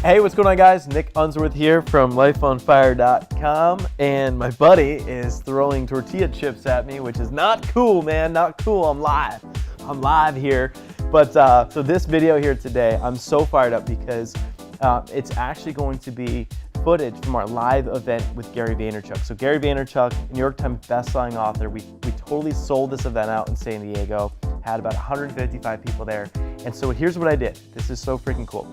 Hey, what's going on, guys? Nick Unsworth here from Lifeonfire.com, and my buddy is throwing tortilla chips at me, which is not cool, man. Not cool. I'm live here. But so this video here today, I'm so fired up because it's actually going to be footage from our live event with Gary Vaynerchuk. So Gary Vaynerchuk, New York Times bestselling author, we totally sold this event out in San Diego, had about 155 people there. And so here's what I did. This is so freaking cool.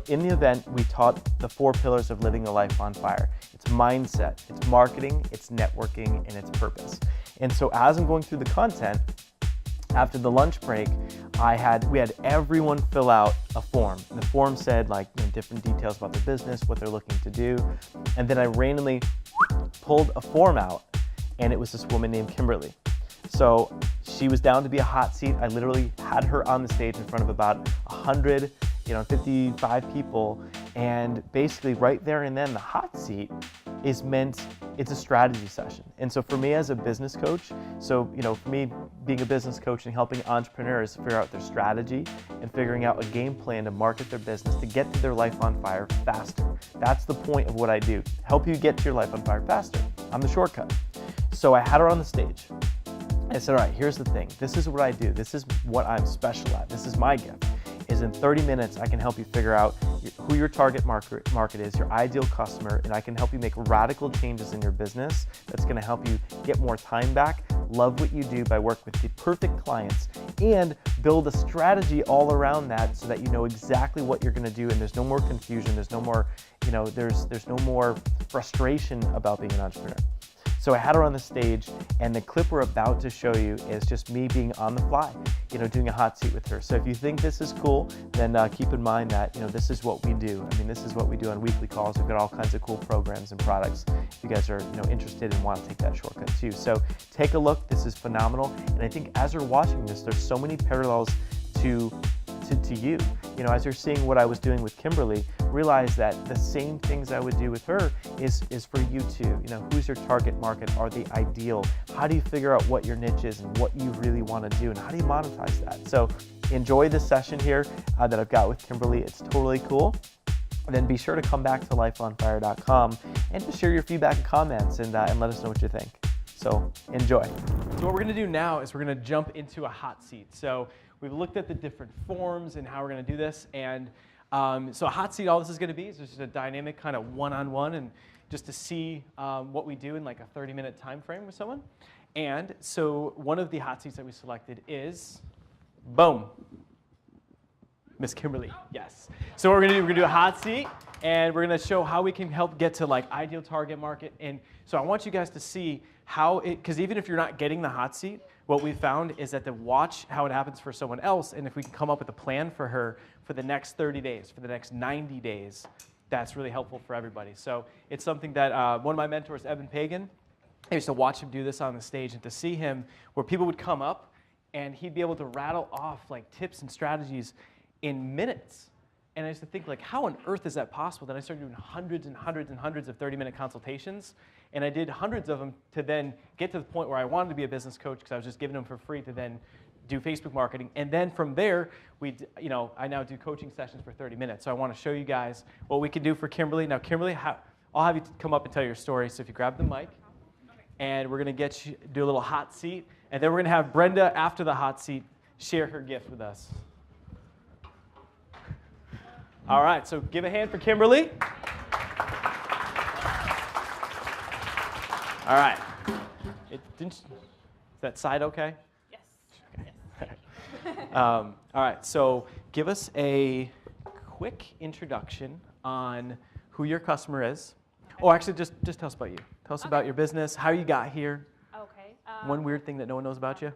In the event, we taught the 4 pillars of living a life on fire. It's mindset, it's marketing, it's networking, and it's purpose. And so as I'm going through the content, after the lunch break, we had everyone fill out a form. And the form said different details about their business, what they're looking to do. And then I randomly pulled a form out, and it was this woman named Kimberly. So she was down to be a hot seat. I literally had her on the stage in front of about 55 people, and basically right there and then the hot seat it's a strategy session. And so for me as a business coach, for me being a business coach and helping entrepreneurs figure out their strategy and figuring out a game plan to market their business to get to their life on fire faster. That's the point of what I do, help you get to your life on fire faster. I'm the shortcut. So I had her on the stage. I said, all right, here's the thing. This is what I do. This is what I'm special at. This is my gift. Is in 30 minutes, I can help you figure out who your target market is, your ideal customer, and I can help you make radical changes in your business that's gonna help you get more time back, love what you do by working with the perfect clients, and build a strategy all around that so that you know exactly what you're gonna do and there's no more confusion, there's no more, there's no more frustration about being an entrepreneur. So I had her on the stage, and the clip we're about to show you is just me being on the fly, doing a hot seat with her. So if you think this is cool, then keep in mind that, this is what we do. I mean, this is what we do on weekly calls. We've got all kinds of cool programs and products if you guys are, interested and want to take that shortcut too. So take a look. This is phenomenal. And I think as you're watching this, there's so many parallels to you. As you're seeing what I was doing with Kimberly, realize that the same things I would do with her is for you too. Who's your target market? Are they ideal? How do you figure out what your niche is and what you really want to do, and how do you monetize that? So enjoy this session here that I've got with Kimberly. It's totally cool. And then be sure to come back to lifeonfire.com and just share your feedback and comments and let us know what you think. So enjoy. So what we're going to do now is we're going to jump into a hot seat. So we've looked at the different forms and how we're going to do this. And so a hot seat, all this is going to be is just a dynamic kind of one-on-one and just to see what we do in like a 30-minute time frame with someone. And so one of the hot seats that we selected is, boom, Miss Kimberly. Yes. So what we're going to do a hot seat, and we're going to show how we can help get to like ideal target market. And so I want you guys to see how because even if you're not getting the hot seat, what we found is that to watch how it happens for someone else, and if we can come up with a plan for her for the next 30 days, for the next 90 days, that's really helpful for everybody. So it's something that one of my mentors, Evan Pagan, I used to watch him do this on the stage, and to see him where people would come up and he'd be able to rattle off like tips and strategies in minutes. And I used to think, like, how on earth is that possible? Then I started doing hundreds and hundreds and hundreds of 30-minute consultations, and I did hundreds of them to then get to the point where I wanted to be a business coach because I was just giving them for free to then do Facebook marketing. And then from there, I now do coaching sessions for 30 minutes. So I want to show you guys what we can do for Kimberly. Now, Kimberly, I'll have you come up and tell your story. So if you grab the mic, and we're going to do a little hot seat, and then we're going to have Brenda, after the hot seat, share her gift with us. All right, so give a hand for Kimberly. All right. Is that side okay? Yes. Okay. Yes. All right, so give us a quick introduction on who your customer is. Oh, actually, just tell us about you. Tell us about your business, how you got here. Okay. One weird thing that no one knows about you.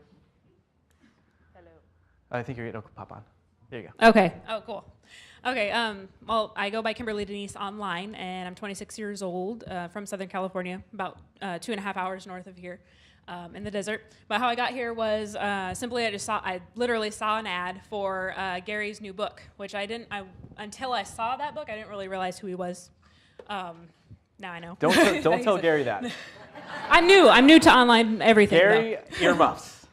Hello. I think you're going to pop on. There you go. Okay. Oh, cool. Okay. Well, I go by Kimberly Denisse online, and I'm 26 years old, from Southern California, about 2.5 hours north of here, in the desert. But how I got here was simply I literally saw an ad for Gary's new book, which until I saw that book, I didn't really realize who he was. Now I know. Don't tell Gary that. I'm new to online everything. Gary, earmuffs.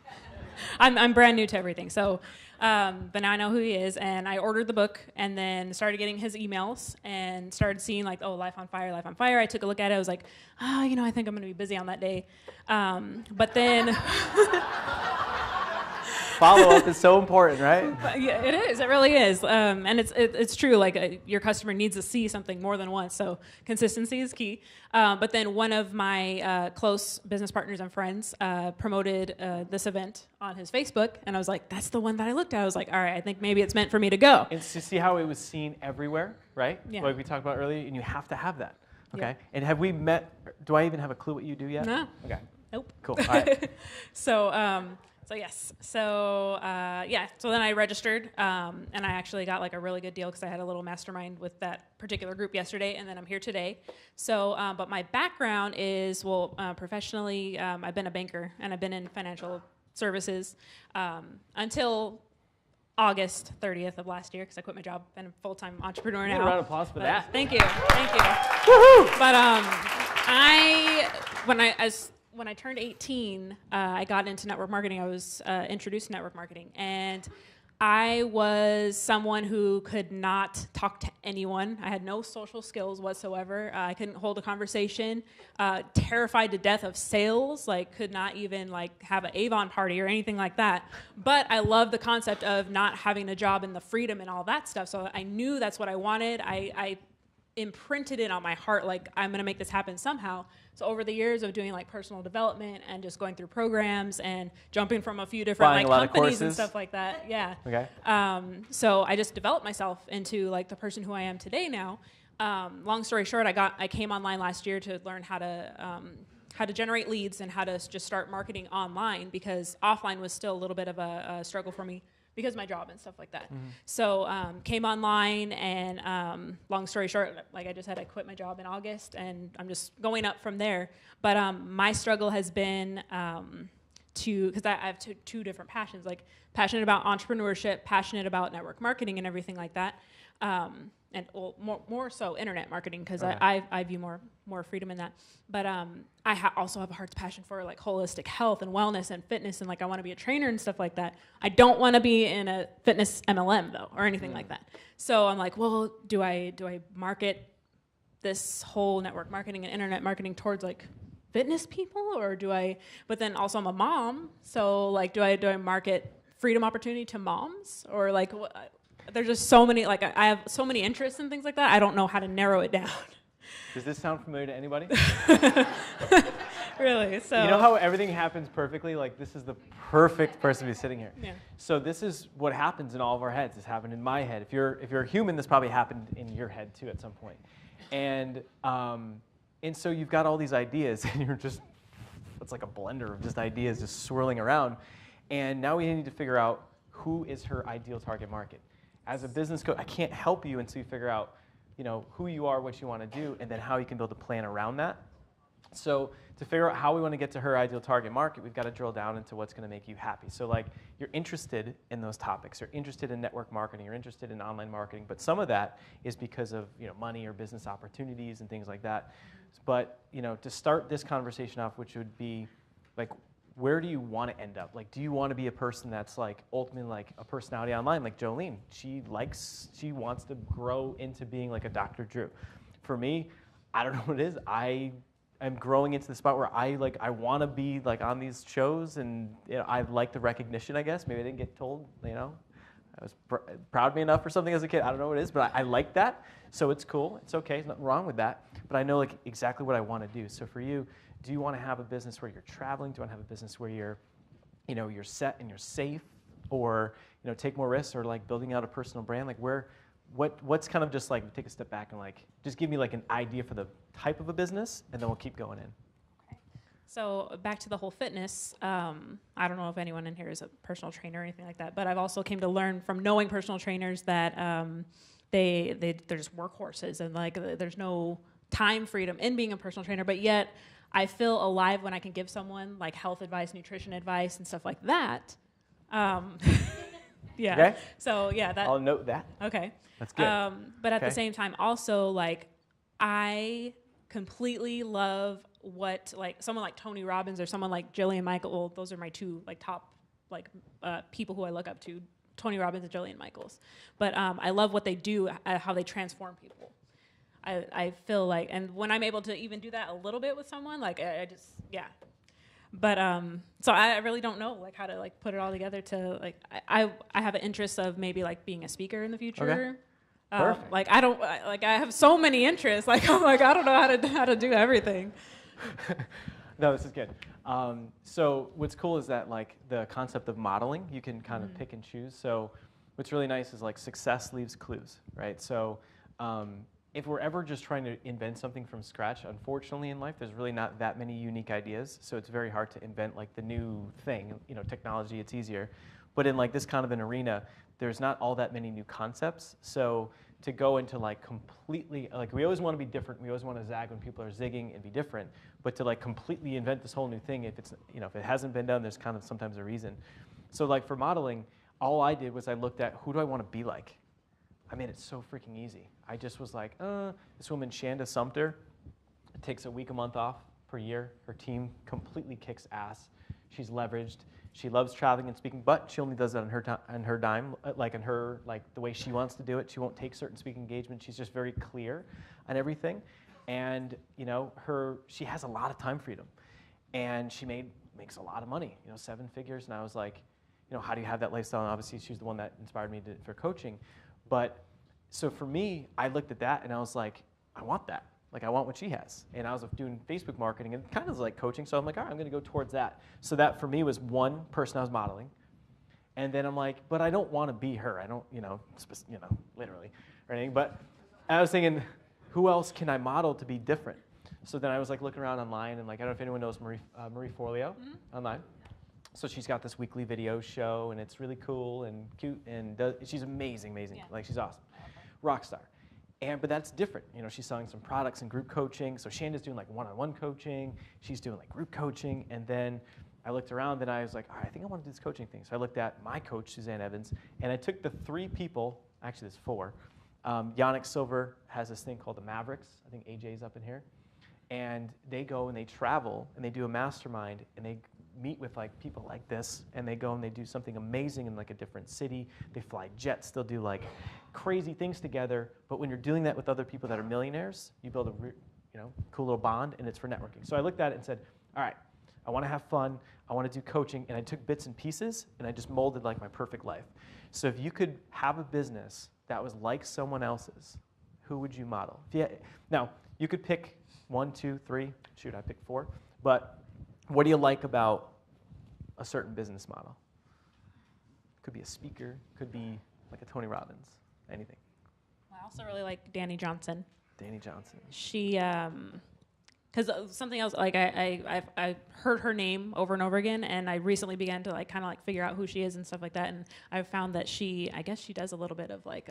I'm brand new to everything. So, but now I know who he is, and I ordered the book, and then started getting his emails, and started seeing like, oh, Life on Fire, Life on Fire. I took a look at it. I was like, I think I'm going to be busy on that day. But then. Follow-up is so important, right? But yeah, it is. It really is. And it's true. Like your customer needs to see something more than once. So consistency is key. But then one of my close business partners and friends promoted this event on his Facebook. And I was like, that's the one that I looked at. I was like, all right, I think maybe it's meant for me to go. And to see how it was seen everywhere, right? Yeah. Like we talked about earlier, and you have to have that. Okay. Yeah. And have we met? Do I even have a clue what you do yet? No. Okay. Nope. Cool. All right. So yes. So So then I registered, and I actually got like a really good deal because I had a little mastermind with that particular group yesterday, and then I'm here today. So, but my background is professionally, I've been a banker and I've been in financial services until August 30th of last year because I quit my job and I'm a full-time entrepreneur now. A round of applause for that. Thank you. Woohoo! But when I turned 18, I got into network marketing. I was introduced to network marketing, and I was someone who could not talk to anyone. I had no social skills whatsoever. I couldn't hold a conversation. Terrified to death of sales. Like, could not even like have an Avon party or anything like that. But I loved the concept of not having a job and the freedom and all that stuff. So I knew that's what I wanted. I imprinted it on my heart, like I'm gonna make this happen somehow. So over the years of doing like personal development and just going through programs and jumping from a few different Buying like a lot of companies and courses. stuff like that, yeah. Okay. So I just developed myself into like the person who I am today now. Long story short, I came online last year to learn how to generate leads and how to just start marketing online because offline was still a little bit of a struggle for me because of my job and stuff like that. Mm-hmm. So came online and long story short, like I just had to quit my job in August and I'm just going up from there. But my struggle has been because I have two different passions, like passionate about entrepreneurship, passionate about network marketing and everything like that. And more so internet marketing because okay. I view more freedom in that. But I also have a heart's passion for like holistic health and wellness and fitness and like I want to be a trainer and stuff like that. I don't want to be in a fitness MLM though or anything like that. So I'm like, well, do I market this whole network marketing and internet marketing towards like fitness people or do I? But then also I'm a mom, so like do I market freedom opportunity to moms or like there's just so many, like I have so many interests and things like that. I don't know how to narrow it down. Does this sound familiar to anybody? Really? So you know how everything happens perfectly? Like this is the perfect person to be sitting here. Yeah. So this is what happens in all of our heads. This happened in my head. If you're a human, this probably happened in your head too at some point. And so you've got all these ideas and you're just, it's like a blender of just ideas just swirling around. And now we need to figure out who is her ideal target market. As a business coach, I can't help you until you figure out, who you are, what you want to do, and then how you can build a plan around that. So to figure out how we want to get to her ideal target market, we've got to drill down into what's going to make you happy. So like you're interested in those topics, you're interested in network marketing, you're interested in online marketing, but some of that is because of money or business opportunities and things like that. But to start this conversation off, which would be like, where do you want to end up? Like, do you want to be a person that's like ultimately like a personality online, like Jolene? She wants to grow into being like a Dr. Drew. For me, I don't know what it is. I am growing into the spot where I want to be like on these shows, and I like the recognition. I guess maybe I didn't get told. I was proud of me enough or something as a kid. I don't know what it is, but I like that. So it's cool. It's okay. There's nothing wrong with that. But I know like exactly what I want to do. So for you, do you want to have a business where you're traveling? Do you want to have a business where you're set and you're safe, or take more risks, or like building out a personal brand? Like what's kind of just like take a step back and like just give me like an idea for the type of a business, and then we'll keep going in. Okay. So back to the whole fitness. I don't know if anyone in here is a personal trainer or anything like that, but I've also came to learn from knowing personal trainers that they're just workhorses, and like there's no time freedom in being a personal trainer, but yet I feel alive when I can give someone like health advice, nutrition advice, and stuff like that. Yeah. Okay. So yeah, I'll note that. Okay. That's good. But at the same time, also like I completely love what like someone like Tony Robbins or someone like Jillian Michael. Well, those are my two like top like people who I look up to, Tony Robbins and Jillian Michaels. But I love what they do, how they transform people. I feel like, and when I'm able to even do that a little bit with someone, like I just, yeah. But so I really don't know like how to like put it all together to like I have an interest of maybe like being a speaker in the future. Okay. Perfect. Like I have so many interests. Like I'm like I don't know how to do everything. No, this is good. So what's cool is that like the concept of modeling, you can kind of pick and choose. So what's really nice is like success leaves clues, right? So if we're ever just trying to invent something from scratch, unfortunately in life, there's really not that many unique ideas. So it's very hard to invent like the new thing. You know, technology, it's easier. But in like this kind of an arena, there's not all that many new concepts. So to go into like completely, like we always want to be different. We always want to zag when people are zigging and be different. But to like completely invent this whole new thing, if it's, you know, if it hasn't been done, there's kind of sometimes a reason. So like for modeling, all I did was I looked at who do I want to be like? I made it so freaking easy. I just was like, this woman, Shanda Sumter, takes a week, a month off per year. Her team completely kicks ass. She's leveraged. She loves traveling and speaking, but she only does that on her dime, like on her, like the way she wants to do it. She won't take certain speaking engagements. She's just very clear on everything. And, you know, she has a lot of time freedom. And she makes a lot of money, you know, 7 figures. And I was like, you know, how do you have that lifestyle? And obviously, she's the one that inspired me for coaching. But so for me, I looked at that and I was like, I want that. Like, I want what she has. And I was doing Facebook marketing and kind of like coaching. So I'm like, all right, I'm going to go towards that. So that for me was one person I was modeling. And then I'm like, but I don't want to be her. I don't, literally or anything. But I was thinking, who else can I model to be different? So then I was like looking around online and like, I don't know if anyone knows Marie Forleo online. So she's got this weekly video show, and it's really cool and cute, and she's amazing. Yeah. Like, she's awesome. Rock star. But that's different. You know, she's selling some products and group coaching. So Shanda's doing like one-on-one coaching. She's doing like group coaching. And then I looked around and I was like, all right, I think I want to do this coaching thing. So I looked at my coach, Suzanne Evans, and I took the 3 people, actually there's 4. Yannick Silver has this thing called the Mavericks. I think AJ's up in here. And they go and they travel and they do a mastermind and they meet with like people like this, and they go and they do something amazing in like a different city. They fly jets, they'll do like crazy things together. But when you're doing that with other people that are millionaires, you build a cool little bond, and it's for networking. So I looked at it and said, all right, I want to have fun, I want to do coaching, and I took bits and pieces and I just molded like my perfect life. So if you could have a business that was like someone else's, who would you model? Now, you could pick 1, 2, 3, shoot, I picked 4, but what do you like about a certain business model? Could be a speaker, could be like a Tony Robbins, anything. I also really like Danny Johnson. Danny Johnson. She, because something else, like I've heard her name over and over again, and I recently began to like kind of like figure out who she is and stuff like that, and I've found that I guess she does a little bit of like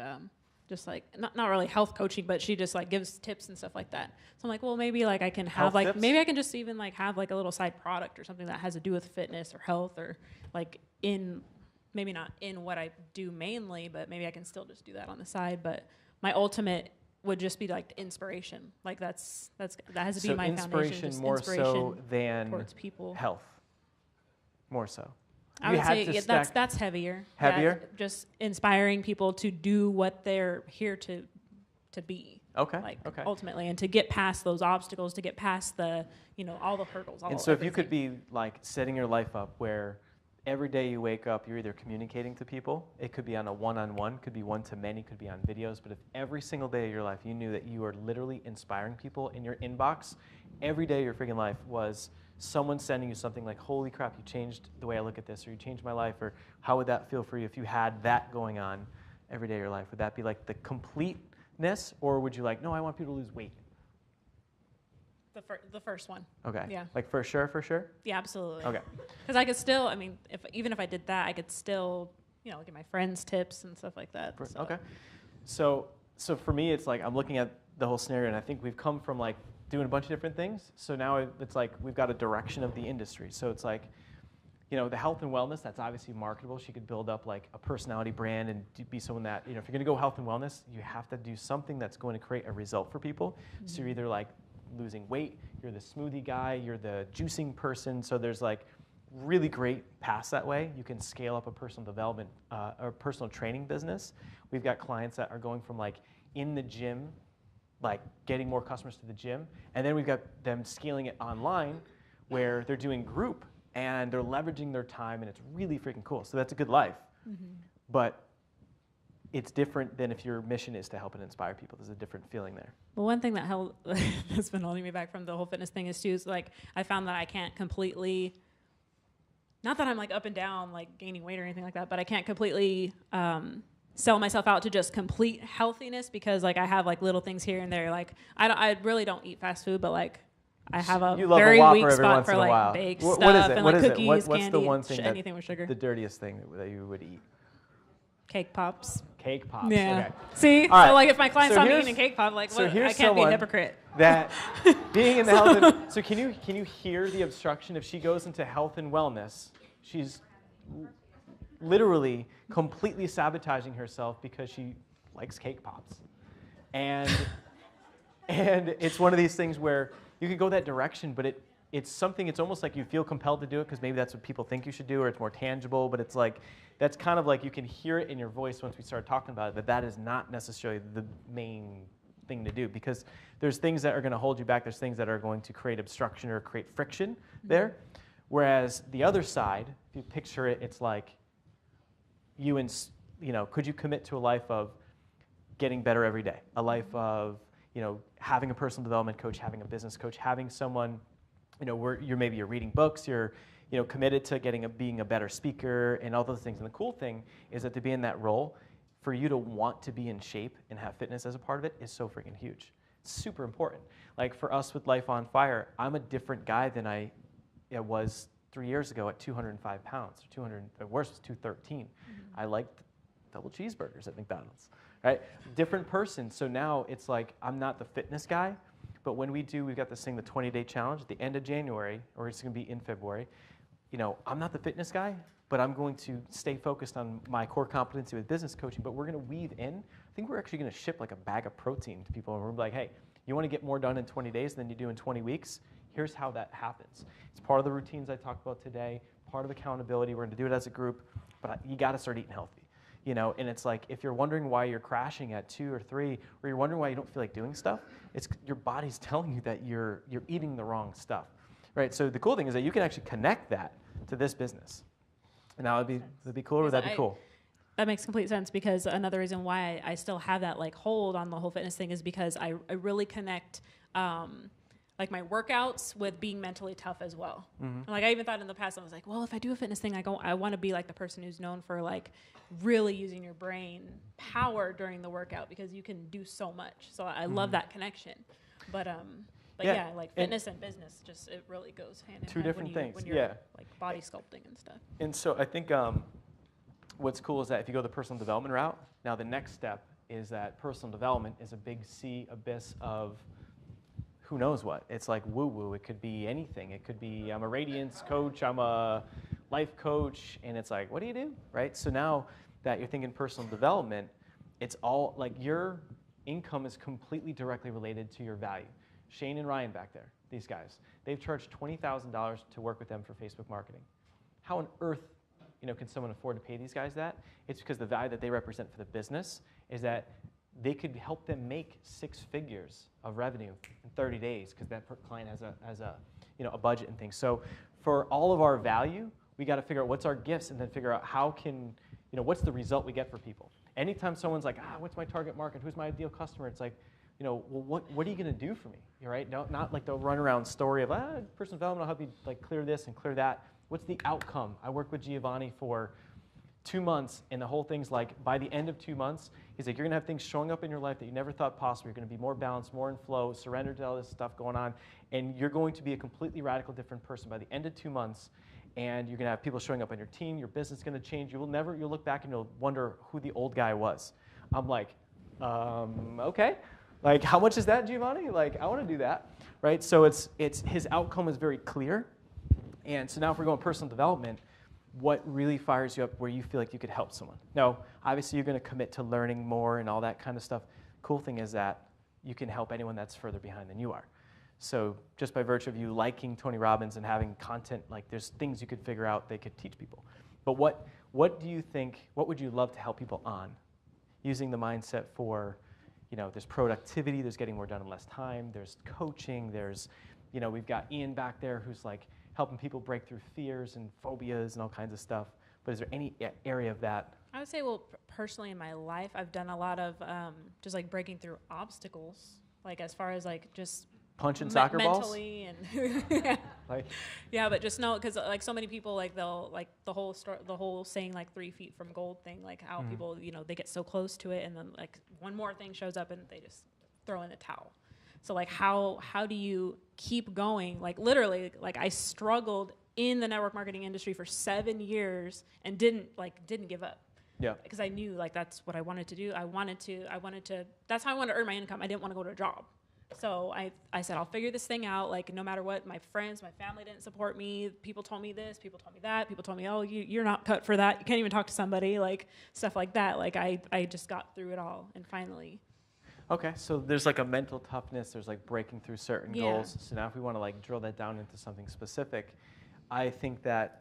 just like not really health coaching, but she just like gives tips and stuff like that. So I'm like, well, maybe like I can have like tips? Maybe I can just even like have like a little side product or something that has to do with fitness or health, or like maybe not in what I do mainly, but maybe I can still just do that on the side. But my ultimate would just be like the inspiration. Like that has to be my foundation. So more so than towards people. Health. More so. I would say that's heavier. Heavier? Yeah, just inspiring people to do what they're here to be. Okay. Ultimately, and to get past those obstacles, to get past the all the hurdles. And so if you could be like setting your life up where every day you wake up, you're either communicating to people. It could be on a one-on-one, could be one-to-many, could be on videos. But if every single day of your life you knew that you are literally inspiring people in your inbox, every day of your freaking life was someone sending you something like, holy crap, you changed the way I look at this, or you changed my life, or how would that feel for you if you had that going on every day of your life? Would that be like the completeness, or would you like, no, I want people to lose weight? The first one. Okay. Yeah. Like for sure? Yeah, absolutely. Okay. Because I could still, even if I did that, I could still, give my friends tips and stuff like that. So. Okay. So for me, it's like I'm looking at the whole scenario, and I think we've come from like doing a bunch of different things. So now it's like we've got a direction of the industry. So it's like, the health and wellness, that's obviously marketable. She could build up like a personality brand and be someone that, if you're going to go health and wellness, you have to do something that's going to create a result for people. Mm-hmm. So you're either like losing weight, you're the smoothie guy, you're the juicing person. So there's like really great paths that way. You can scale up a personal development or personal training business. We've got clients that are going from like in the gym, like getting more customers to the gym, and then we've got them scaling it online where they're doing group and they're leveraging their time, and it's really freaking cool. So that's a good life. But it's different than if your mission is to help and inspire people. There's a different feeling there. Well, one thing that has been holding me back from the whole fitness thing is too, is like I found that I can't completely, not that I'm like up and down, like gaining weight or anything like that, but I can't completely sell myself out to just complete healthiness, because like I have like little things here and there. Like I really don't eat fast food, but like I have a very weak spot for like baked stuff and like cookies, what's candy, the one thing anything with sugar. The dirtiest thing that you would eat? Cake pops. Cake pops. Yeah. Okay. See, All right. so like if my clients saw me eating cake pop, like what, I can't be a hypocrite. That being in the health. So can you hear the obstruction? If she goes into health and wellness, she's literally completely sabotaging herself because she likes cake pops, and it's one of these things where you could go that direction, but it's something. It's almost like you feel compelled to do it because maybe that's what people think you should do, or it's more tangible. But it's like that's kind of like you can hear it in your voice once we start talking about it. That is not necessarily the main thing to do, because there's things that are going to hold you back. There's things that are going to create obstruction or create friction there. Whereas the other side, if you picture it, it's like could you commit to a life of getting better every day, a life of having a personal development coach, having a business coach, having someone, where you're reading books, you're committed to being a better speaker and all those things. And the cool thing is that to be in that role, for you to want to be in shape and have fitness as a part of it is so freaking huge. It's super important. Like for us with Lifeonfire, I'm a different guy than I was 3 years ago at 205 pounds, or 200, or worse was 213. I liked double cheeseburgers at McDonald's, right? Different person. So now it's like I'm not the fitness guy, but when we've got this thing, the 20-day challenge at the end of January, or it's going to be in February. I'm not the fitness guy, but I'm going to stay focused on my core competency with business coaching, but we're going to weave in. I think we're actually going to ship like a bag of protein to people, and we're like, hey, you want to get more done in 20 days than you do in 20 weeks? Here's how that happens. It's part of the routines I talked about today, part of accountability. We're going to do it as a group, but you got to start eating healthy. And it's like if you're wondering why you're crashing at 2 or 3, or you're wondering why you don't feel like doing stuff, it's your body's telling you that you're eating the wrong stuff, right? So the cool thing is that you can actually connect that to this business. And now would be cool, or would that be cool? That makes complete sense, because another reason why I still have that like hold on the whole fitness thing is because I really connect like my workouts with being mentally tough as well. Like I even thought in the past, I was like, well, if I do a fitness thing, I want to be like the person who's known for like really using your brain power during the workout, because you can do so much. So I love that connection. But yeah, like fitness and business, just it really goes hand in hand. Two different things. When you're like body sculpting and stuff. And so I think what's cool is that if you go the personal development route, now the next step is that personal development is a big sea abyss of who knows what. It's like woo-woo. It could be anything. It could be I'm a radiance coach, I'm a life coach, and it's like, what do you do, right? So now that you're thinking personal development, it's all like your income is completely directly related to your value. Shane and Ryan back there, these guys, they've charged $20,000 to work with them for Facebook marketing. How on earth can someone afford to pay these guys that? It's because the value that they represent for the business is that they could help them make 6 figures of revenue in 30 days because that client has a budget and things. So for all of our value, we got to figure out what's our gifts and then figure out how can, what's the result we get for people. Anytime someone's like, what's my target market? Who's my ideal customer? It's like, well, what are you going to do for me? Right? No, not like the runaround story of personal development. I'll help you like clear this and clear that. What's the outcome? I work with Giovanni for 2 months, and the whole thing's like by the end of 2 months, he's like, you're gonna have things showing up in your life that you never thought possible. You're gonna be more balanced, more in flow, surrender to all this stuff going on, and you're going to be a completely radical different person by the end of 2 months. And you're gonna have people showing up on your team. Your business is gonna change. You'll look back and you'll wonder who the old guy was. I'm like, okay. Like, how much is that, Giovanni? Like, I want to do that, right? So it's his outcome is very clear. And so now if we're going personal development, what really fires you up where you feel like you could help someone? Now, obviously, you're going to commit to learning more and all that kind of stuff. Cool thing is that you can help anyone that's further behind than you are. So just by virtue of you liking Tony Robbins and having content, like there's things you could figure out they could teach people. But what do you think, what would you love to help people on using the mindset for, there's productivity, there's getting more done in less time, there's coaching, there's, we've got Ian back there who's like helping people break through fears and phobias and all kinds of stuff. But is there any area of that? I would say, well, personally in my life, I've done a lot of just like breaking through obstacles, like as far as like just punching soccer balls? Mentally and yeah, but just know, because like so many people, like they'll like the whole saying like 3 feet from gold thing, like how people, they get so close to it, and then like one more thing shows up and they just throw in a towel. So like how do you keep going? Like literally, like I struggled in the network marketing industry for 7 years and didn't give up. Yeah. Because I knew like that's what I wanted to do. I wanted to, that's how I wanted to earn my income. I didn't want to go to a job. So I said, I'll figure this thing out. Like no matter what, my friends, my family didn't support me. People told me this, people told me that. People told me, oh, you're not cut for that. You can't even talk to somebody, like stuff like that. Like I just got through it all and finally. Okay, so there's like a mental toughness, there's like breaking through certain goals. So now if we want to like drill that down into something specific, I think that,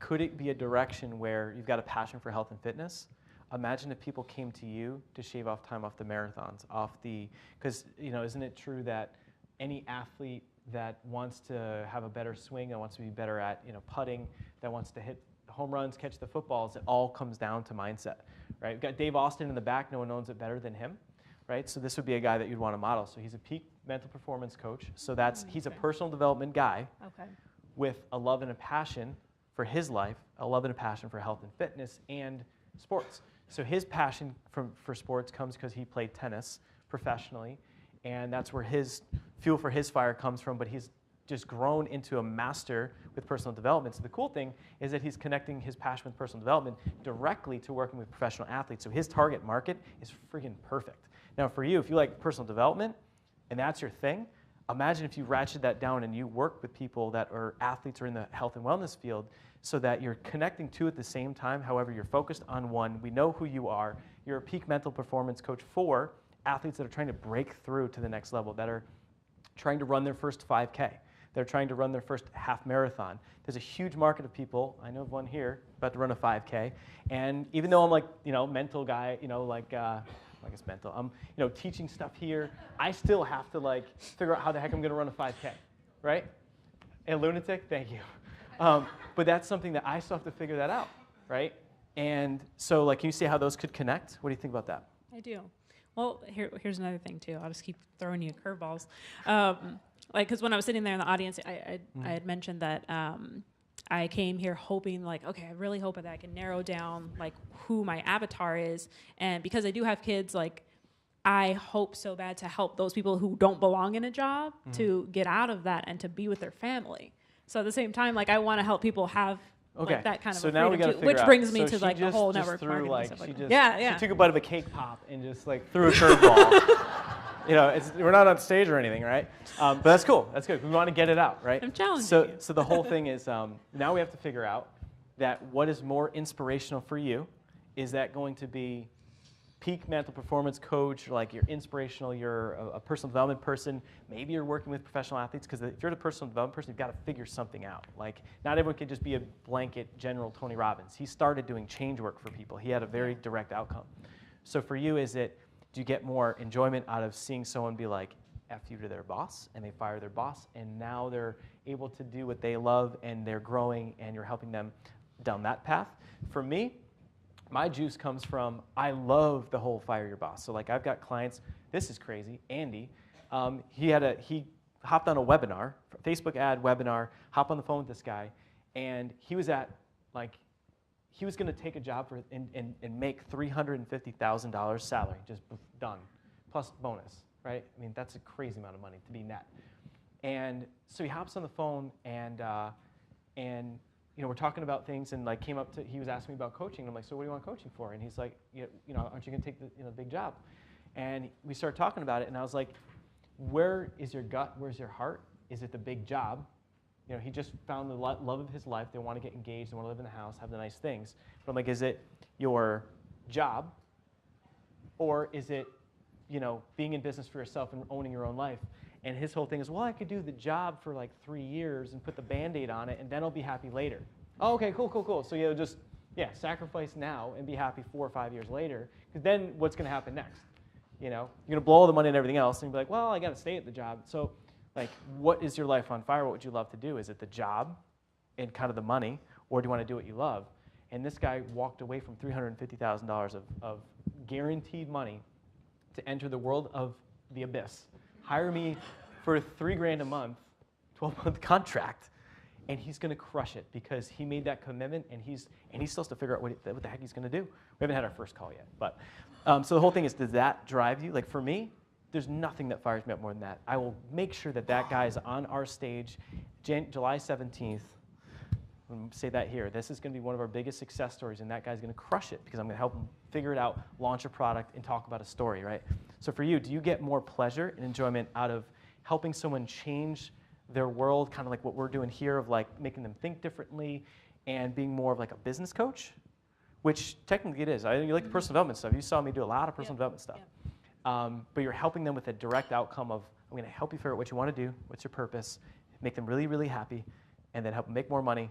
could it be a direction where you've got a passion for health and fitness? Imagine if people came to you to shave off time off the marathons, because, isn't it true that any athlete that wants to have a better swing, that wants to be better at, putting, that wants to hit home runs, catch the footballs, it all comes down to mindset, right? We've got Dave Austin in the back, no one knows it better than him, right? So this would be a guy that you'd want to model. So he's a peak mental performance coach. So he's a personal development guy with a love and a passion for his life, a love and a passion for health and fitness and sports. So his passion for sports comes because he played tennis professionally, and that's where his fuel for his fire comes from, but he's just grown into a master with personal development. So the cool thing is that he's connecting his passion with personal development directly to working with professional athletes. So his target market is freaking perfect. Now for you, if you like personal development and that's your thing, imagine if you ratchet that down and you work with people that are athletes or in the health and wellness field so that you're connecting two at the same time. However, you're focused on one. We know who you are. You're a peak mental performance coach for athletes that are trying to break through to the next level, that are trying to run their first 5K. They're trying to run their first half marathon. There's a huge market of people, I know of one here, about to run a 5K. And even though I'm like, mental guy, I guess mental, I'm, teaching stuff here, I still have to like figure out how the heck I'm gonna run a 5K, right? A lunatic, thank you. But that's something that I still have to figure that out, right? And so like, can you see how those could connect? What do you think about that? I do. Well, here's another thing too. I'll just keep throwing you curveballs. Because when I was sitting there in the audience, I had mentioned that I came here hoping like, okay, I really hope that I can narrow down like who my avatar is. And because I do have kids, like I hope so bad to help those people who don't belong in a job to get out of that and to be with their family. So at the same time, like I want to help people have like that kind of so a now we freedom gotta too, which figure brings out. me So to she like the whole network threw, marketing like, stuff like she that. just, She took a bite of a cake pop and just like threw a curveball. We're not on stage or anything, right? But that's cool. That's good. We want to get it out, right? I'm challenging you. So the whole thing is now we have to figure out that what is more inspirational for you. Is that going to be peak mental performance coach, like you're inspirational, you're a personal development person, maybe you're working with professional athletes, because if you're a personal development person, you've got to figure something out. Like, not everyone can just be a blanket general Tony Robbins. He started doing change work for people. He had a very direct outcome. So for you, do you get more enjoyment out of seeing someone be like, F you to their boss, and they fire their boss, and now they're able to do what they love, and they're growing, and you're helping them down that path? For me, my juice comes from, I love the whole fire your boss. So like I've got clients, this is crazy, Andy, he hopped on a webinar, Facebook ad webinar, hop on the phone with this guy, and he was he was gonna take a job and make $350,000 salary, just done, plus bonus, right? I mean, that's a crazy amount of money to be net. And so he hops on the phone and we're talking about things, and like he was asking me about coaching. And I'm like, so what do you want coaching for? And he's like, aren't you gonna take the big job? And we started talking about it, and I was like, where is your gut? Where's your heart? Is it the big job? He just found the love of his life. They want to get engaged. They want to live in the house, have the nice things. But I'm like, is it your job, or is it, being in business for yourself and owning your own life? And his whole thing is, well, I could do the job for like 3 years and put the Band-Aid on it, and then I'll be happy later. Oh, okay, cool. So you'll just, sacrifice now and be happy 4 or 5 years later, because then what's going to happen next? You're going to blow all the money and everything else, and be like, well, I got to stay at the job. So, like, what is your life on fire? What would you love to do? Is it the job and kind of the money, or do you want to do what you love? And this guy walked away from $350,000 of guaranteed money to enter the world of the abyss. Hire me for $3,000 a month, 12-month contract, and he's going to crush it because he made that commitment, and he still has to figure out what the heck he's going to do. We haven't had our first call yet, but so the whole thing is, does that drive you? Like for me, there's nothing that fires me up more than that. I will make sure that guy is on our stage July 17th. I'm going to say that here. This is going to be one of our biggest success stories, and that guy's going to crush it because I'm going to help him figure it out, launch a product, and talk about a story, right? So for you, do you get more pleasure and enjoyment out of helping someone change their world, kind of like what we're doing here, of like making them think differently and being more of like a business coach, which technically it is. You like the personal development stuff. You saw me do a lot of personal development stuff. But you're helping them with a direct outcome of, I'm going to help you figure out what you want to do, what's your purpose, make them really, really happy, and then help them make more money.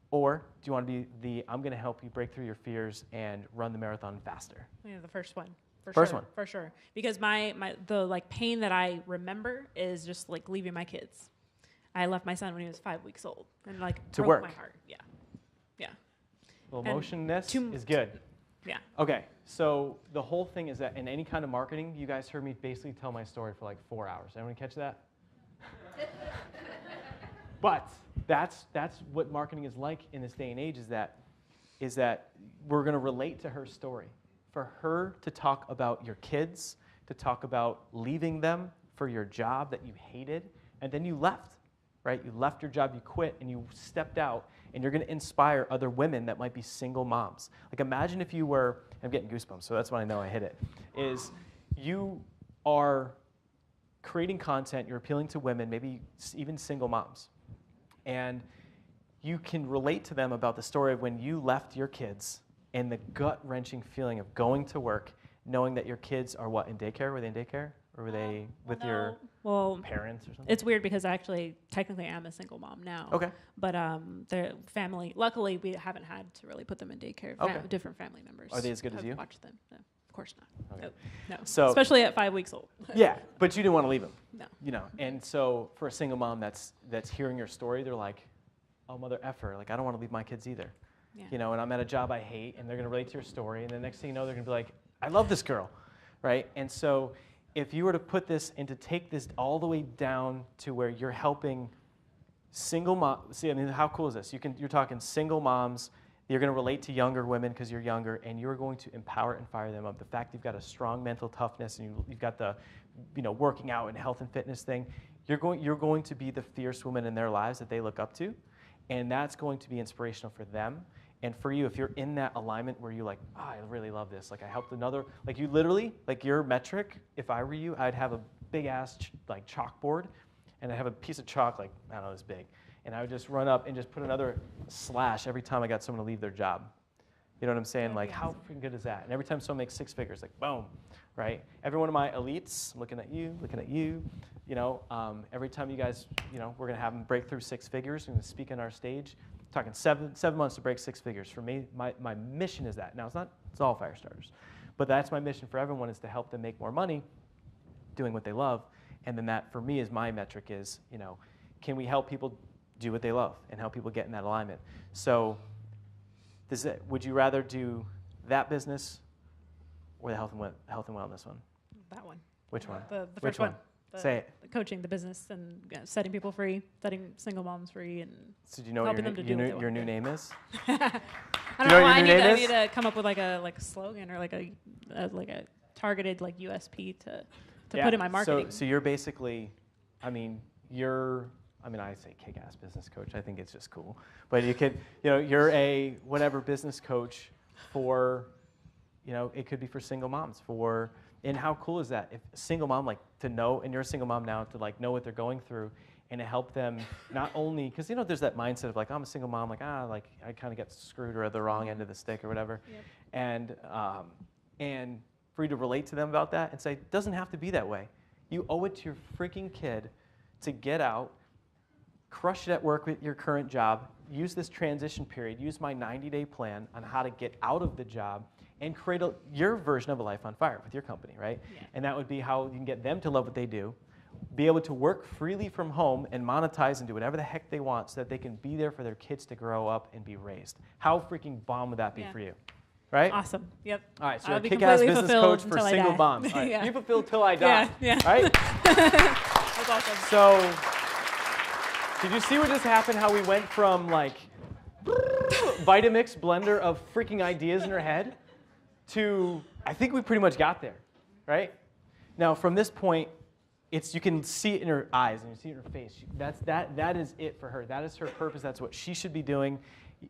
Or do you want to be I'm going to help you break through your fears and run the marathon faster? Yeah, the first one. For sure. Because the like pain that I remember is just like leaving my kids. I left my son when he was 5 weeks old, and like to broke work. my heart. Yeah. A little motionness is good. Yeah. Okay, so the whole thing is that in any kind of marketing, you guys heard me basically tell my story for like 4 hours. Anyone catch that? But that's what marketing is like in this day and age, is that we're going to relate to her story. For her to talk about your kids, to talk about leaving them for your job that you hated, and then you left, right? You left your job, you quit, and you stepped out, and you're going to inspire other women that might be single moms. Like imagine if you were, I'm getting goosebumps, so that's when I know I hit it, is you are creating content, you're appealing to women, maybe even single moms, and you can relate to them about the story of when you left your kids and the gut-wrenching feeling of going to work, knowing that your kids are in daycare? Were they in daycare? Or were they with your parents or something? It's weird because actually, technically, I'm a single mom now. Okay. But their family, luckily, we haven't had to really put them in daycare. Okay. Different family members. Are they as good as you? Watch them. No, of course not. Okay. No. So, especially at 5 weeks old. Yeah, but you didn't want to leave them. No. And so for a single mom that's hearing your story, they're like, oh, mother effer, like I don't want to leave my kids either. Yeah. And I'm at a job I hate, and they're going to relate to your story, and the next thing you know, they're going to be like, I love this girl, right? And so if you were to put this and to take this all the way down to where you're helping single moms, how cool is this? You're talking single moms, you're going to relate to younger women because you're younger, and you're going to empower and fire them up. The fact you've got a strong mental toughness, and you've got the working out and health and fitness thing, you're going to be the fierce woman in their lives that they look up to, and that's going to be inspirational for them. And for you, if you're in that alignment where you're like, oh, I really love this, like I helped another, like you literally, like your metric, if I were you, I'd have a big ass like chalkboard, and I'd have a piece of chalk like, I don't know, this big, and I would just run up and just put another slash every time I got someone to leave their job. You know what I'm saying? Like, how freaking good is that? And every time someone makes 6 figures, like, boom, right? Every one of my elites, I'm looking at you, every time you guys, we're going to have them break through 6 figures, we're going to speak on our stage. Talking 7 months to break 6 figures. For me, my mission is that. Now, it's all fire starters. But that's my mission for everyone, is to help them make more money doing what they love. And then that, for me, is my metric is, can we help people do what they love and help people get in that alignment? So would you rather do that business or the health and wellness one? That one. Which one? The Which first one. Say it. Coaching the business and setting people free, setting single moms free, and so do you know what your new name is? I don't know. I need to come up with like a slogan or like a targeted like USP to put in my marketing. So you're basically, I say kick-ass business coach. I think it's just cool. But you could, you're a whatever business coach for, it could be for single moms, and how cool is that? If a single mom, to know, and you're a single mom now, to know what they're going through, and to help them not only, because there's that mindset of I'm a single mom, I kind of get screwed or at the wrong end of the stick or whatever, and for you to relate to them about that and say, it doesn't have to be that way. You owe it to your freaking kid to get out, crush it at work with your current job, use this transition period, use my 90-day plan on how to get out of the job, and create your version of a life on fire with your company, right? Yeah. And that would be how you can get them to love what they do, be able to work freely from home and monetize and do whatever the heck they want so that they can be there for their kids to grow up and be raised. How freaking bomb would that be for you? Right? Awesome. Yep. All right, so I'll you're a be kick-ass completely business coach fulfilled for until I single die. moms. All right, Yeah. be fulfilled till I die. Yeah. Right? That's awesome. So, did you see what just happened? How we went from like Vitamix blender of freaking ideas in her head to, I think we pretty much got there, right? Now, from this point, you can see it in her eyes and you see it in her face. That is it for her. That is her purpose. That's what she should be doing.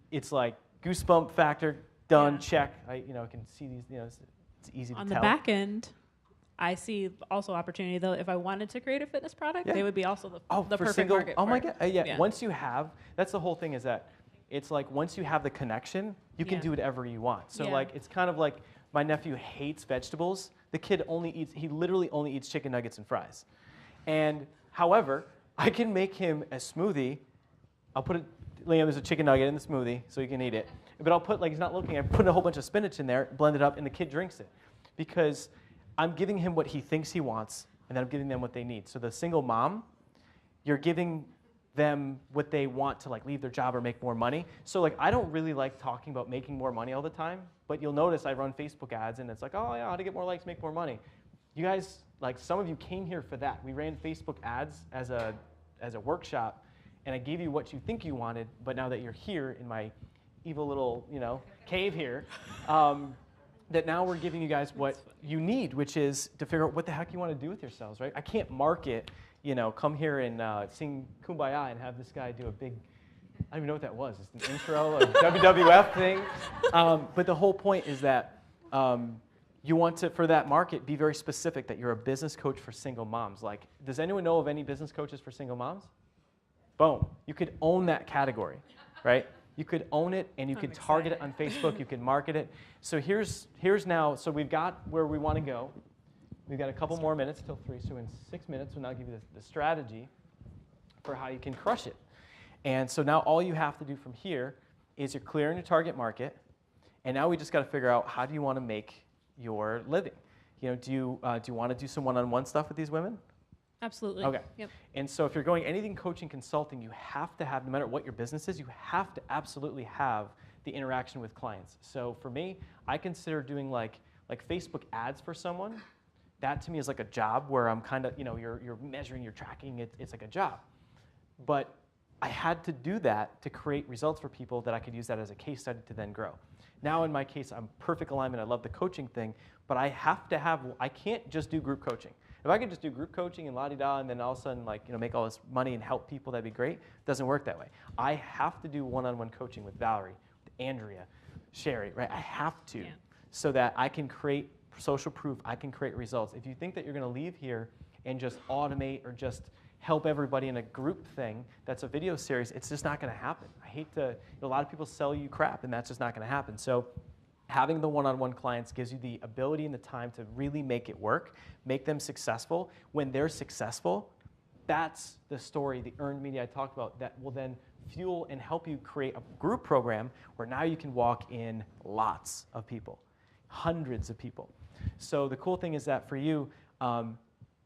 It's like goosebump factor, done, check. I can see these. It's easy to tell. On the back end, I see also opportunity though. If I wanted to create a fitness product, they would be also the perfect market. Oh for my it. God! Yeah. Once you have, that's the whole thing. Is that it's like once you have the connection, you can do whatever you want. So like it's kind of like my nephew hates vegetables. The kid he literally only eats chicken nuggets and fries. And however, I can make him a smoothie. I'll put Liam, there's a chicken nugget in the smoothie, so you can eat it. But I'll put, he's not looking, I put a whole bunch of spinach in there, blend it up, and the kid drinks it. Because I'm giving him what he thinks he wants, and then I'm giving them what they need. So the single mom, you're giving them what they want to like leave their job or make more money. So like I don't really like talking about making more money all the time, but you'll notice I run Facebook ads, and it's like, oh yeah, how to get more likes, make more money. You guys, like some of you came here for that. We ran Facebook ads as a workshop, and I gave you what you think you wanted, but now that you're here in my evil little, cave here, that now we're giving you guys what you need, which is to figure out what the heck you want to do with yourselves, right? I can't market, come here and sing Kumbaya and have this guy do a big, I don't even know what that was. It's an intro, a WWF thing. But the whole point is that you want to, for that market, be very specific that you're a business coach for single moms. Like, does anyone know of any business coaches for single moms? Boom. You could own that category, right? You could own it, and you could target it on Facebook. You can market it. So here's now, so we've got where we want to go. We've got a couple more minutes till 3. So in 6 minutes, we'll now give you the strategy for how you can crush it. And so now all you have to do from here is you're clearing your target market. And now we just got to figure out, how do you want to make your living? Do you want to do some one-on-one stuff with these women? Absolutely. Okay. Yep. And so if you're going anything coaching, consulting, you have to have, no matter what your business is, you have to absolutely have the interaction with clients. So for me, I consider doing like Facebook ads for someone. That to me is like a job where I'm kind of, you're measuring, you're tracking, it's like a job. But I had to do that to create results for people that I could use that as a case study to then grow. Now in my case, I'm perfect alignment. I love the coaching thing, but I can't just do group coaching. If I could just do group coaching and la-di-da and then all of a sudden make all this money and help people, that'd be great. It doesn't work that way. I have to do one-on-one coaching with Valerie, with Andrea, Sherry, right? I have to so that I can create social proof, I can create results. If you think that you're going to leave here and just automate or just help everybody in a group thing that's a video series, it's just not going to happen. I hate to, a lot of people sell you crap, and that's just not going to happen. So having the one-on-one clients gives you the ability and the time to really make it work, make them successful. When they're successful, that's the story, the earned media I talked about, that will then fuel and help you create a group program where now you can walk in lots of people, hundreds of people. So the cool thing is that for you,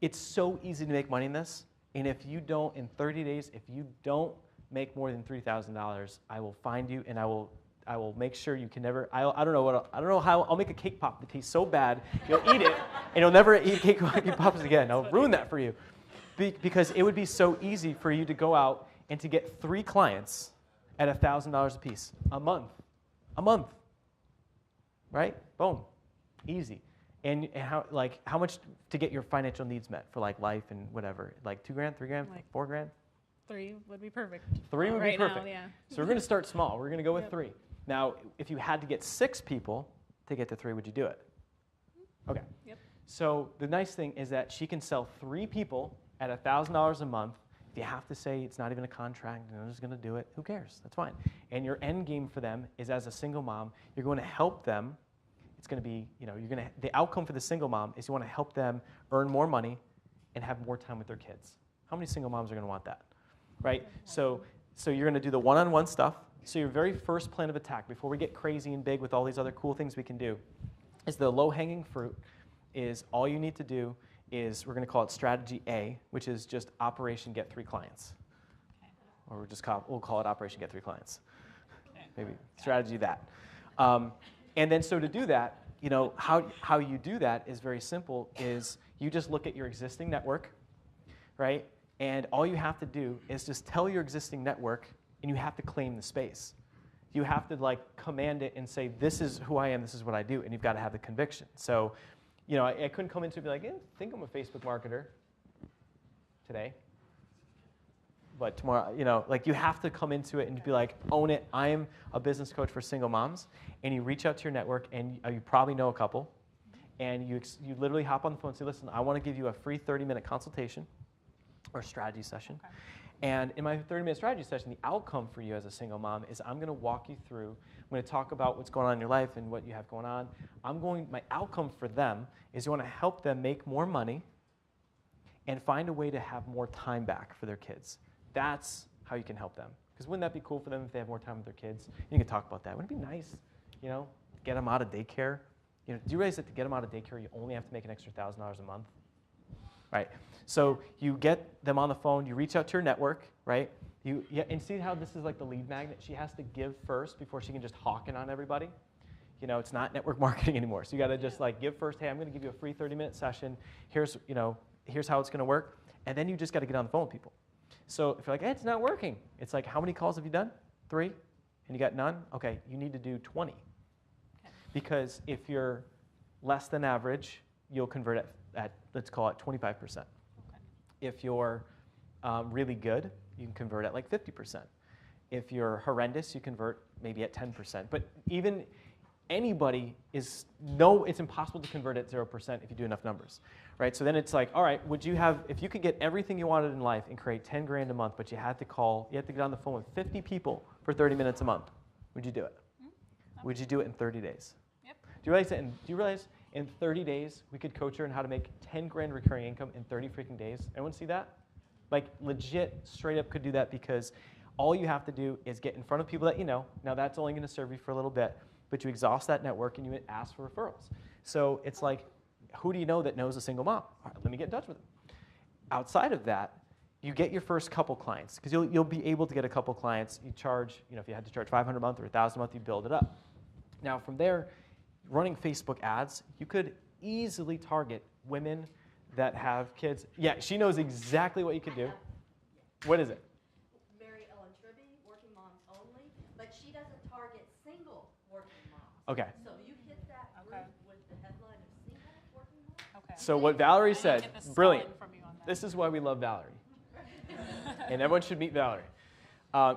it's so easy to make money in this. And if you don't, in 30 days, if you don't make more than $3,000, I will find you and I will make sure you can never, I don't know how, I'll make a cake pop that tastes so bad, you'll eat it, and you'll never eat cake pops again. I'll ruin that for you. Because it would be so easy for you to go out and to get 3 clients at $1,000 a piece a month. A month. Right? Boom. Easy. And how much to get your financial needs met for like life and whatever? Like $2,000, $3,000, $4,000? 3 would be perfect. 3 would be perfect. Now, yeah. So we're going to start small. We're going to go with 3. Now, if you had to get 6 people to get to 3, would you do it? Okay. Yep. So the nice thing is that she can sell 3 people at $1,000 a month. If you have to say it's not even a contract, and I'm just going to do it, who cares? That's fine. And your end game for them is, as a single mom, you're going to help them. It's going to be, the outcome for the single mom is you want to help them earn more money and have more time with their kids. How many single moms are going to want that, right? So you're going to do the one-on-one stuff. So your very first plan of attack, before we get crazy and big with all these other cool things we can do, is the low-hanging fruit is all you need to do is, we're going to call it strategy A, which is just Operation Get 3 Clients. Or we'll call it Operation Get 3 Clients. Maybe strategy that. And then so to do that, how you do that is very simple, is you just look at your existing network, right? And all you have to do is just tell your existing network, and you have to claim the space. You have to command it and say, this is who I am, this is what I do, and you've got to have the conviction. So, I couldn't come into it and be like, I think I'm a Facebook marketer today. But tomorrow, you have to come into it and be like, own it. I am a business coach for single moms. And you reach out to your network, and you probably know a couple. And you literally hop on the phone and say, listen, I want to give you a free 30-minute consultation or strategy session. Okay. And in my 30-minute strategy session, the outcome for you as a single mom is I'm going to walk you through. I'm going to talk about what's going on in your life and what you have going on. My outcome for them is you want to help them make more money and find a way to have more time back for their kids. That's how you can help them. Because wouldn't that be cool for them if they have more time with their kids? You can talk about that. Wouldn't it be nice, get them out of daycare? Do you realize that to get them out of daycare, you only have to make an extra $1,000 a month? Right. So you get them on the phone, you reach out to your network, right? And see how this is like the lead magnet? She has to give first before she can just hawk it on everybody. It's not network marketing anymore. So you got to just give first. Hey, I'm going to give you a free 30-minute session. Here's how it's going to work. And then you just got to get on the phone with people. So if you're like, hey, it's not working, it's like, how many calls have you done? 3? And you got none? Okay, you need to do 20. Okay. Because if you're less than average, you'll convert at let's call it 25%. Okay. If you're really good, you can convert at 50%. If you're horrendous, you convert maybe at 10%. But even anybody it's impossible to convert at 0% if you do enough numbers, right? So then it's like, all right, if you could get everything you wanted in life and create 10 grand a month, but you had to get on the phone with 50 people for 30 minutes a month, would you do it? Mm-hmm. Would you do it in 30 days? Yep. Do you realize in 30 days we could coach her on how to make 10 grand recurring income in 30 freaking days? Anyone see that? Legit, straight up could do that, because all you have to do is get in front of people that you know. Now that's only going to serve you for a little bit, but you exhaust that network and you ask for referrals. So it's like, who do you know that knows a single mom? All right, let me get in touch with them. Outside of that, you get your first couple clients, because you'll be able to get a couple clients. You charge, if you had to charge $500 a month or $1,000 a month, you build it up. Now from there, running Facebook ads, you could easily target women that have kids. Yeah, she knows exactly what you could do. What is it? Okay. So you hit that group with the headline of single working mom? Okay. So what Valerie said, brilliant. This is why we love Valerie. And everyone should meet Valerie.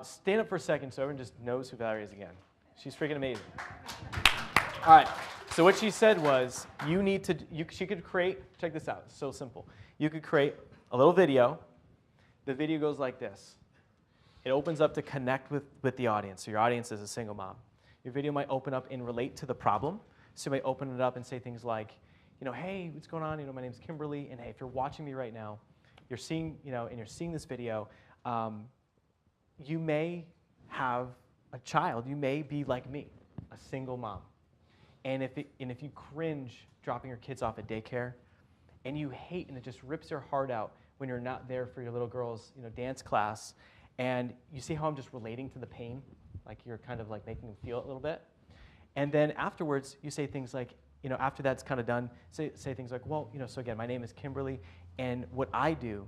Stand up for a second so everyone just knows who Valerie is again. She's freaking amazing. All right. So what she said was, she could create, check this out, it's so simple. You could create a little video. The video goes like this. It opens up to connect with the audience. So your audience is a single mom. Your video might open up and relate to the problem. So you might open it up and say things like, hey, what's going on? My name's Kimberly, and hey, if you're watching me right now, you're seeing this video, you may have a child. You may be like me, a single mom. And if you cringe dropping your kids off at daycare, and you hate, and it just rips your heart out when you're not there for your little girl's dance class, and you see how I'm just relating to the pain, like you're kind of making them feel it a little bit. And then afterwards, you say things like, after that's kind of done, say things like, well, so again, my name is Kimberly, and what I do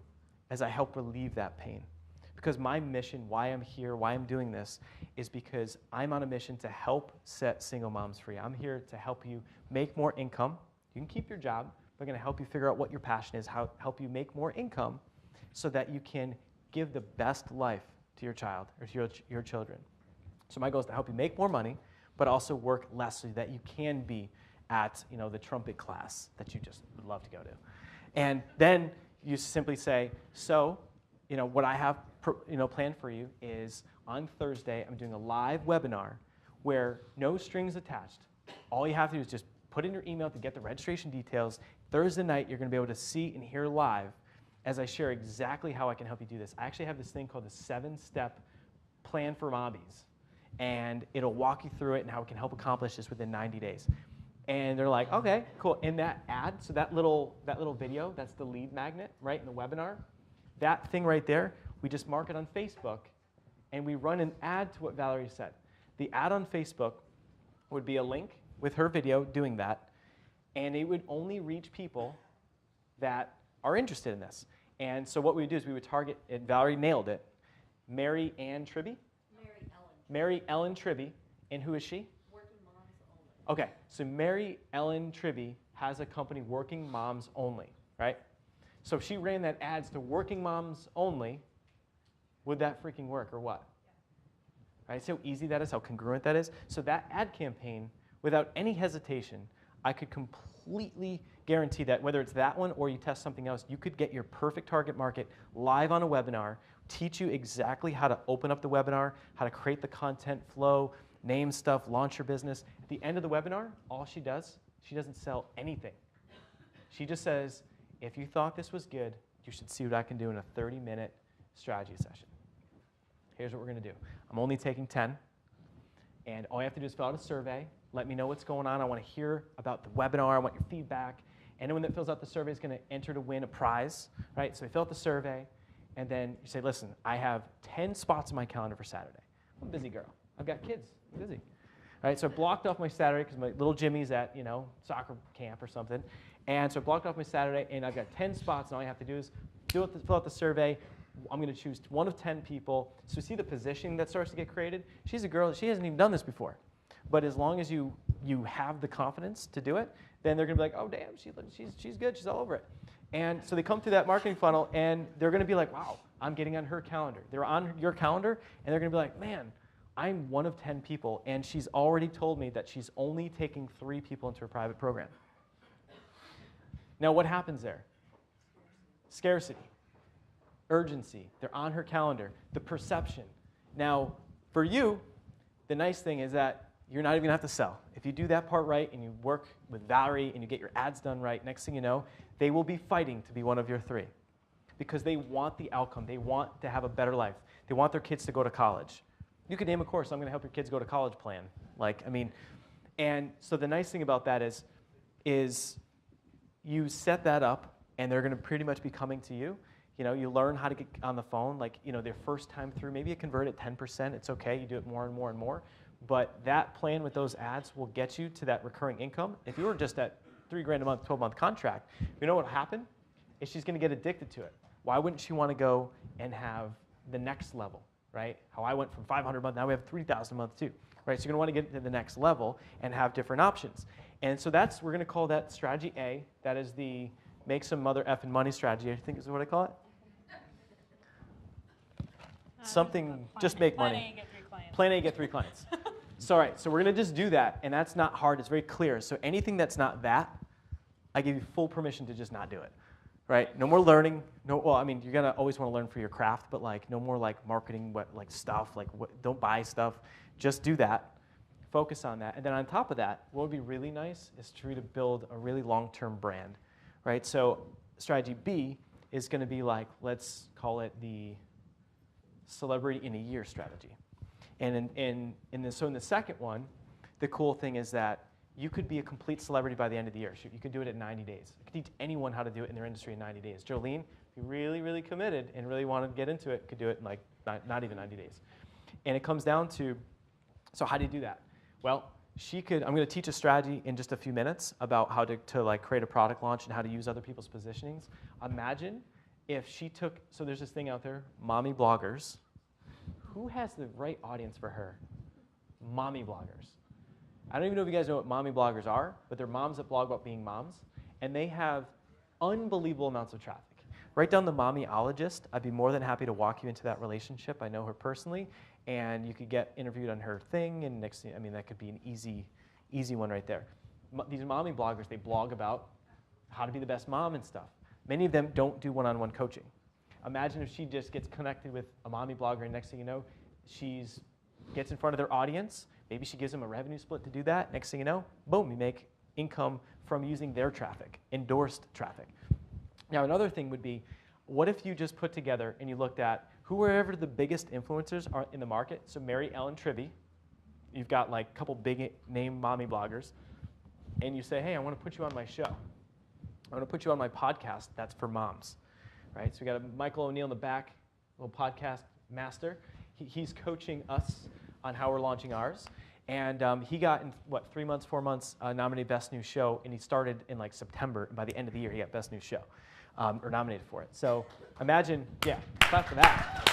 is I help relieve that pain. Because my mission, why I'm here, why I'm doing this, is because I'm on a mission to help set single moms free. I'm here to help you make more income. You can keep your job, but I'm going to help you figure out what your passion is, help you make more income so that you can give the best life to your child or to your children. So my goal is to help you make more money, but also work less so that you can be at the trumpet class that you just would love to go to. And then you simply say, so what I have planned for you is on Thursday, I'm doing a live webinar where no strings attached. All you have to do is just put in your email to get the registration details. Thursday night, you're going to be able to see and hear live as I share exactly how I can help you do this. I actually have this thing called the 7-step plan for mommies. And it'll walk you through it and how it can help accomplish this within 90 days. And they're like, okay, cool. In that ad, so that little video, that's the lead magnet, right, in the webinar. That thing right there, we just mark it on Facebook, and we run an ad to what Valerie said. The ad on Facebook would be a link with her video doing that, and it would only reach people that are interested in this. And so what we would do is we would target, and Valerie nailed it, Mary Ann Tribby? Mary Ellen Tribby. And who is she? Working moms only. Okay, so Mary Ellen Tribby has a company, Working Moms Only, right? So if she ran that ads to Working Moms Only, would that freaking work or what? Yeah. Right, see how easy that is, how congruent that is? So that ad campaign, without any hesitation, I could completely guarantee that whether it's that one or you test something else, you could get your perfect target market live on a webinar, teach you exactly how to open up the webinar, how to create the content flow, name stuff, launch your business. At the end of the webinar, all she does, she doesn't sell anything. She just says, if you thought this was good, you should see what I can do in a 30-minute strategy session. Here's what we're going to do. I'm only taking 10, and all you have to do is fill out a survey. Let me know what's going on. I want to hear about the webinar. I want your feedback. Anyone that fills out the survey is going to enter to win a prize, right? So we fill out the survey, and then you say, listen, I have 10 spots in my calendar for Saturday. I'm a busy girl. I've got kids. I'm busy. All right, so I blocked off my Saturday because my little Jimmy's at, soccer camp or something. And so I blocked off my Saturday, and I've got 10 spots, and all you have to do is fill out the survey. I'm going to choose one of 10 people. So see the positioning that starts to get created? She's a girl. She hasn't even done this before. But as long as you have the confidence to do it, then they're going to be like, oh, damn, she's good. She's all over it. And so they come through that marketing funnel, and they're going to be like, wow, I'm getting on her calendar. They're on your calendar, and they're going to be like, man, I'm one of 10 people, and she's already told me that she's only taking 3 people into her private program. Now, what happens there? Scarcity, urgency. They're on her calendar. The perception. Now, for you, the nice thing is that you're not even going to have to sell. If you do that part right and you work with Valerie and you get your ads done right, next thing you know, they will be fighting to be one of your 3 because they want the outcome. They want to have a better life. They want their kids to go to college. You could name a course, I'm going to help your kids go to college plan. And so the nice thing about that is you set that up and they're going to pretty much be coming to you. You learn how to get on the phone, their first time through, maybe you convert at 10%, it's okay, you do it more and more and more. But that plan with those ads will get you to that recurring income. If you were just at $3,000 a month, 12-month contract, you know what will happen? Is she's going to get addicted to it. Why wouldn't she want to go and have the next level, right? How I went from $500 a month, now we have $3,000 a month too, right? So you're going to want to get to the next level and have different options. And so we're going to call that strategy A. That is the make some mother effing money strategy, I think is what I call it. Something, just make money. Plan A, get 3 clients. So, all right, so we're going to just do that, and that's not hard. It's very clear. So anything that's not that, I give you full permission to just not do it, right? No more learning. You're going to always want to learn for your craft, but no more marketing, stuff, don't buy stuff. Just do that. Focus on that. And then on top of that, what would be really nice is for you to build a really long-term brand, right? So strategy B is going to be let's call it the celebrity in a year strategy. And in the second one, the cool thing is that you could be a complete celebrity by the end of the year. You could do it in 90 days. You could teach anyone how to do it in their industry in 90 days. Jolene, if you really, really committed and really wanted to get into it, could do it in not even 90 days. And it comes down to, so how do you do that? Well, I'm going to teach a strategy in just a few minutes about how to create a product launch and how to use other people's positionings. Imagine if she took, so there's this thing out there, mommy bloggers. Who has the right audience for her? Mommy bloggers. I don't even know if you guys know what mommy bloggers are, but they're moms that blog about being moms, and they have unbelievable amounts of traffic. Write down the mommyologist. I'd be more than happy to walk you into that relationship. I know her personally, and you could get interviewed on her thing, and next thing, that could be an easy one right there. These mommy bloggers, they blog about how to be the best mom and stuff. Many of them don't do one-on-one coaching. Imagine if she just gets connected with a mommy blogger, and next thing you know, gets in front of their audience. Maybe she gives them a revenue split to do that. Next thing you know, boom, you make income from using their traffic, endorsed traffic. Now, another thing would be, what if you just put together and you looked at whoever the biggest influencers are in the market? So Mary Ellen Trivy, you've got like a couple big name mommy bloggers, and you say, hey, I want to put you on my show. I want to put you on my podcast that's for moms, right? So we got a Michael O'Neill in the back, little podcast master. He's coaching us on how we're launching ours. And he got, in 3 months, 4 months, nominated Best New Show, and he started in like September, and by the end of the year, he got Best New Show, or nominated for it. So imagine, yeah, clap for that.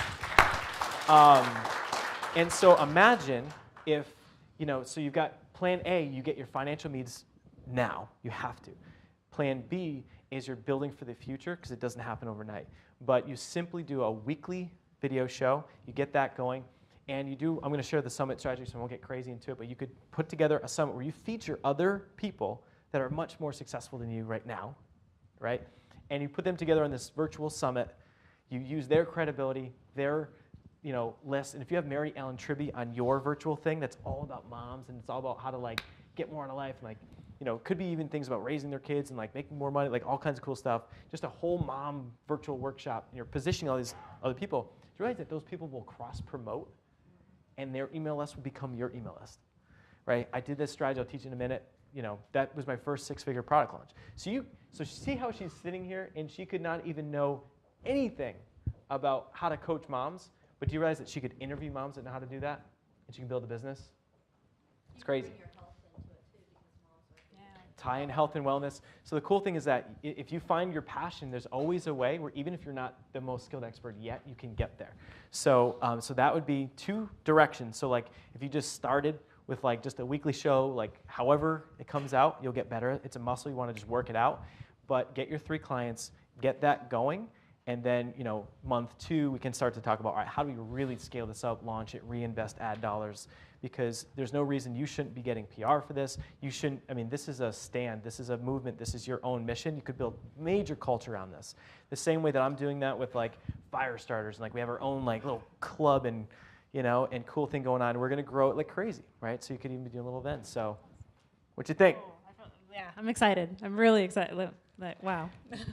And so imagine if, so you've got plan A, you get your financial needs now, you have to. Plan B is you're building for the future, because it doesn't happen overnight. But you simply do a weekly video show, you get that going, and you do, I'm going to share the summit strategy, so I won't get crazy into it, but you could put together a summit where you feature other people that are much more successful than you right now, right? And you put them together on this virtual summit. You use their credibility, their list. And if you have Mary Ellen Trivy on your virtual thing, that's all about moms, and it's all about how to like get more into life, and like, it could be even things about raising their kids and like making more money, like all kinds of cool stuff. Just a whole mom virtual workshop, and you're positioning all these other people. Do you realize that those people will cross-promote? And their email list will become your email list, right? I did this strategy, I'll teach you in a minute. That was my first 6-figure product launch. So see how she's sitting here and she could not even know anything about how to coach moms, but do you realize that she could interview moms that know how to do that? And she can build a business? It's crazy. Tie in health and wellness. So the cool thing is that if you find your passion, there's always a way where even if you're not the most skilled expert yet, you can get there. So so that would be 2 directions. So like if you just started with like just a weekly show, like however it comes out, you'll get better. It's a muscle, you want to just work it out. But get your 3 clients, get that going, and then month 2, we can start to talk about, all right, how do we really scale this up, launch it, reinvest ad dollars? Because there's no reason you shouldn't be getting PR for this. You shouldn't, this is a stand, this is a movement, this is your own mission. You could build major culture around this. The same way that I'm doing that with like fire starters, and like we have our own like little club and and cool thing going on. We're gonna grow it like crazy, right? So you could even be doing little events. So what you think? Yeah, I'm excited. I'm really excited. Wow.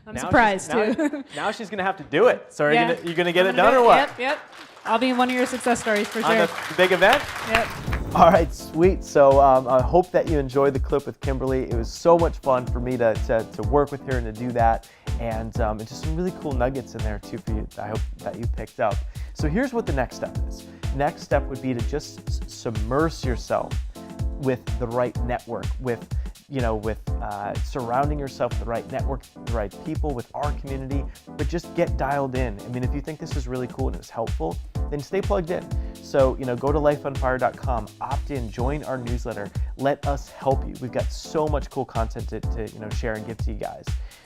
I'm Now surprised too. Now she's gonna have to do it. So Yeah. are you gonna get it done or what? Yep. I'll be in one of your success stories for sure. On the big event? Yep. All right, sweet. So I hope that you enjoyed the clip with Kimberly. It was so much fun for me to work with her and to do that. And just some really cool nuggets in there too for you. I hope that you picked up. So here's what the next step is. Next step would be to just submerge yourself with the right network, with surrounding yourself with the right network, the right people, with our community, but just get dialed in. If you think this is really cool and it's helpful, then stay plugged in. So, go to lifeonfire.com, opt in, join our newsletter, let us help you. We've got so much cool content to share and give to you guys.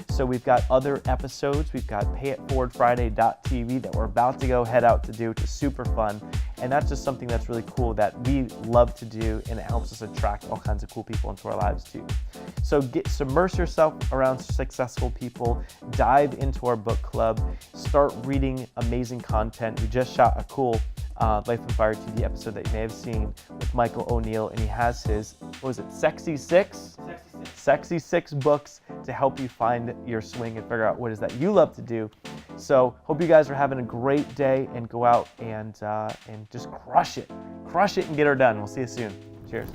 So we've got other episodes. We've got payitforwardfriday.tv that we're about to head out to do, which is super fun. And that's just something that's really cool that we love to do, and it helps us attract all kinds of cool people into our lives too. So submerge yourself around successful people, dive into our book club, start reading amazing content. We just shot a cool Life on Fire TV episode that you may have seen with Michael O'Neill, and he has his, Sexy Six? Sexy 6 books to help you find your swing and figure out what it is that you love to do. So hope you guys are having a great day, and go out and just crush it and get her done. We'll see you soon. Cheers.